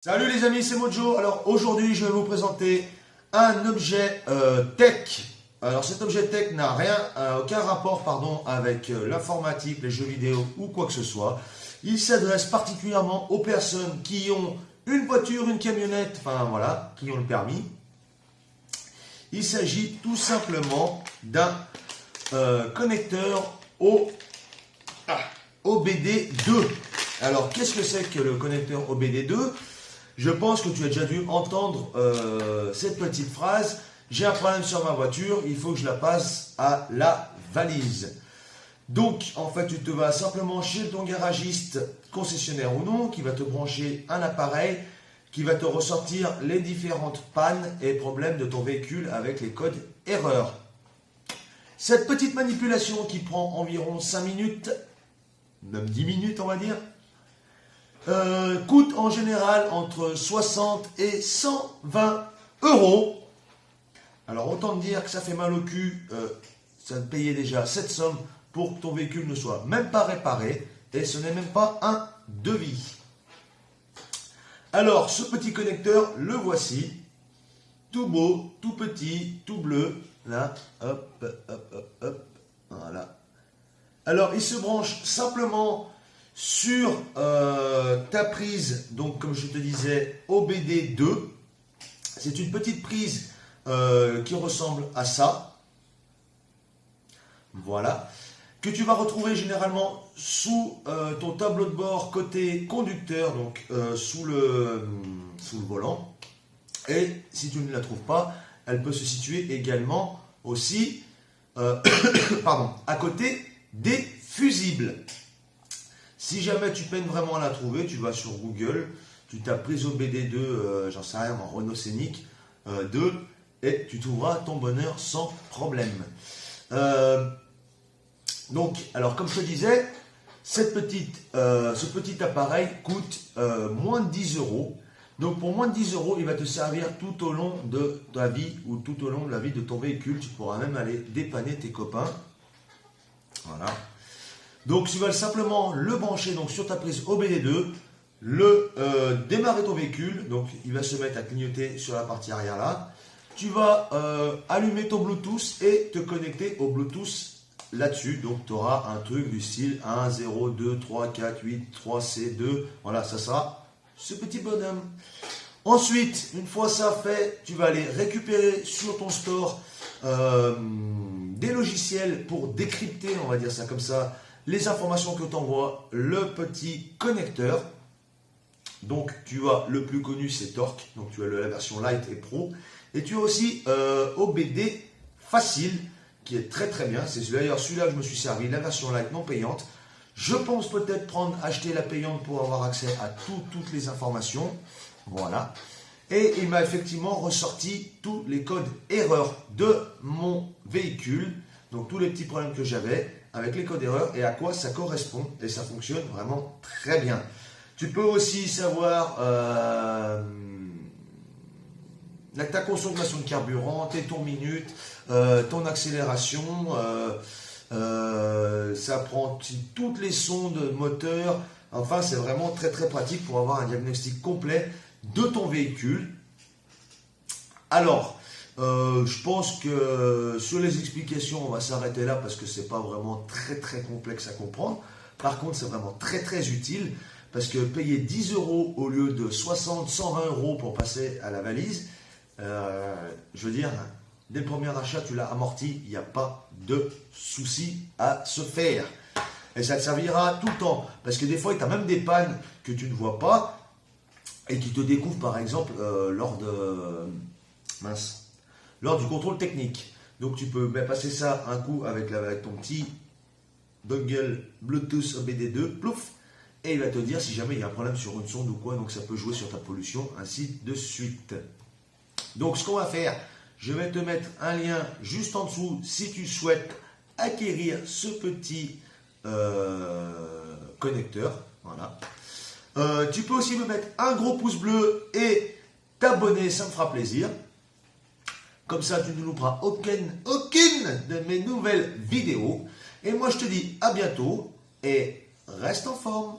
Salut les amis, c'est Mojo. Alors aujourd'hui, je vais vous présenter un objet tech. Alors cet objet tech n'a aucun rapport avec l'informatique, les jeux vidéo ou quoi que ce soit. Il s'adresse particulièrement aux personnes qui ont une voiture, une camionnette, enfin voilà, qui ont le permis. Il s'agit tout simplement d'un connecteur OBD2. Alors qu'est-ce que c'est que le connecteur OBD2 ? Je pense que tu as déjà dû entendre cette petite phrase. J'ai un problème sur ma voiture, il faut que je la passe à la valise. Donc, en fait, tu te vas simplement chez ton garagiste, concessionnaire ou non, qui va te brancher un appareil, qui va te ressortir les différentes pannes et problèmes de ton véhicule avec les codes erreurs. Cette petite manipulation qui prend environ 5 minutes, même 10 minutes on va dire, coûte en général entre 60 et 120 euros. Alors autant te dire que ça fait mal au cul, ça te payait déjà cette somme pour que ton véhicule ne soit même pas réparé et ce n'est même pas un devis. Alors ce petit connecteur, le voici, tout beau, tout petit, tout bleu, là, hop, hop, hop, hop, voilà. Alors il se branche simplement sur ta prise, donc comme je te disais, OBD2. C'est une petite prise qui ressemble à ça. Voilà. Que tu vas retrouver généralement sous ton tableau de bord côté conducteur, donc sous le volant. Et si tu ne la trouves pas, elle peut se situer également aussi à côté des fusibles. Si jamais tu peines vraiment à la trouver, tu vas sur Google, tu tapes prise OBD2, j'en sais rien, en Renault Scénic 2, et tu trouveras ton bonheur sans problème. Donc, alors comme je te disais, ce petit appareil coûte moins de 10 euros. Donc pour moins de 10 euros, il va te servir tout au long de ta vie ou tout au long de la vie de ton véhicule. Tu pourras même aller dépanner tes copains. Voilà. Donc tu vas simplement le brancher donc, sur ta prise OBD2, démarrer ton véhicule, donc il va se mettre à clignoter sur la partie arrière là. Tu vas allumer ton Bluetooth et te connecter au Bluetooth là-dessus. Donc tu auras un truc du style 1, 0, 2, 3, 4, 8, 3, C, 2. Voilà, ça sera ce petit bonhomme. Ensuite, une fois ça fait, tu vas aller récupérer sur ton store des logiciels pour décrypter, on va dire ça comme ça, les informations que t'envoie le petit connecteur. Donc tu as le plus connu, c'est Torque, donc tu as la version Lite et Pro, et tu as aussi OBD Facile qui est très très bien. C'est d'ailleurs celui-là que je me suis servi, la version Lite non payante. Je pense peut-être acheter la payante pour avoir accès à toutes les informations. Voilà. Et il m'a effectivement ressorti tous les codes erreurs de mon véhicule, donc tous les petits problèmes que j'avais avec les codes erreurs et à quoi ça correspond, et ça fonctionne vraiment très bien. Tu peux aussi savoir ta consommation de carburant, tes tours minutes, ton accélération, ça prend toutes les sondes moteur. Enfin, c'est vraiment très très pratique pour avoir un diagnostic complet de ton véhicule. Alors, je pense que sur les explications, on va s'arrêter là parce que c'est pas vraiment très très complexe à comprendre. Par contre, c'est vraiment très très utile parce que payer 10 euros au lieu de 60, 120 euros pour passer à la valise, je veux dire, dès le premier achat, tu l'as amorti, il n'y a pas de souci à se faire. Et ça te servira tout le temps parce que des fois, tu as même des pannes que tu ne vois pas et qui te découvrent par exemple lors du contrôle technique. Donc tu peux passer ça un coup avec ton petit dongle Bluetooth OBD2, plouf, et il va te dire si jamais il y a un problème sur une sonde ou quoi, donc ça peut jouer sur ta pollution, ainsi de suite. Donc ce qu'on va faire, je vais te mettre un lien juste en dessous si tu souhaites acquérir ce petit connecteur. Voilà. Tu peux aussi me mettre un gros pouce bleu et t'abonner, ça me fera plaisir. Comme ça, tu ne louperas aucune de mes nouvelles vidéos. Et moi, je te dis à bientôt et reste en forme.